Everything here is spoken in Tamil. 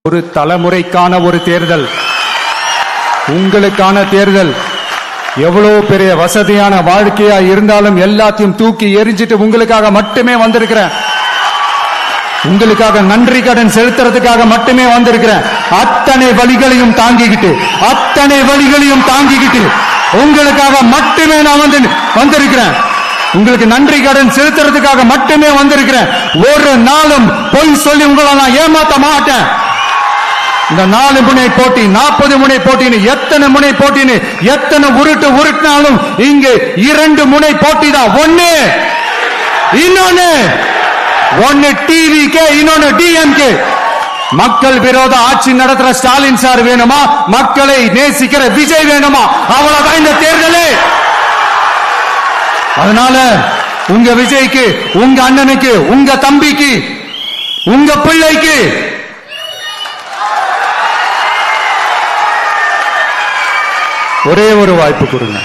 ஒரு தலைமுறைக்கான ஒரு தேர்தல், உங்களுக்கான தேர்தல். எவ்வளவு பெரிய வசதியான வாழ்க்கையா இருந்தாலும் எல்லாத்தையும் தூக்கி எரிஞ்சிட்டு உங்களுக்காக மட்டுமே வந்திருக்கிறேன். உங்களுக்காக நன்றி கடன் செலுத்துறதுக்காக மட்டுமே வந்திருக்கிறேன். அத்தனை வழிகளையும் தாங்கிக்கிட்டு உங்களுக்காக மட்டுமே நான் வந்திருக்கிறேன். உங்களுக்கு நன்றி கடன் செலுத்துறதுக்காக மட்டுமே வந்திருக்கிறேன். ஒரு நாளும் பொய் சொல்லி உங்களை நான் ஏமாத்த மாட்டேன். இந்த 4 முனை போட்டி, 40 முனை போட்டின்னு எத்தனை முனை போட்டின்னு எத்தனை உருட்டினாலும் இங்கு 2 முனை போட்டி தான். ஒன்னு டிவிகே, இன்னொன்னு டிஎம்கே. மக்கள் விரோத ஆட்சி நடத்துற ஸ்டாலின் சார் வேணுமா, மக்களை நேசிக்கிற விஜய் வேணுமா? அவ்வளவுதான் இந்த தேர்தலே. அதனால உங்க விஜய்க்கு, உங்க அண்ணனுக்கு, உங்க தம்பிக்கு, உங்க பிள்ளைக்கு ஒரே ஒரு வாய்ப்பு கொடுங்க.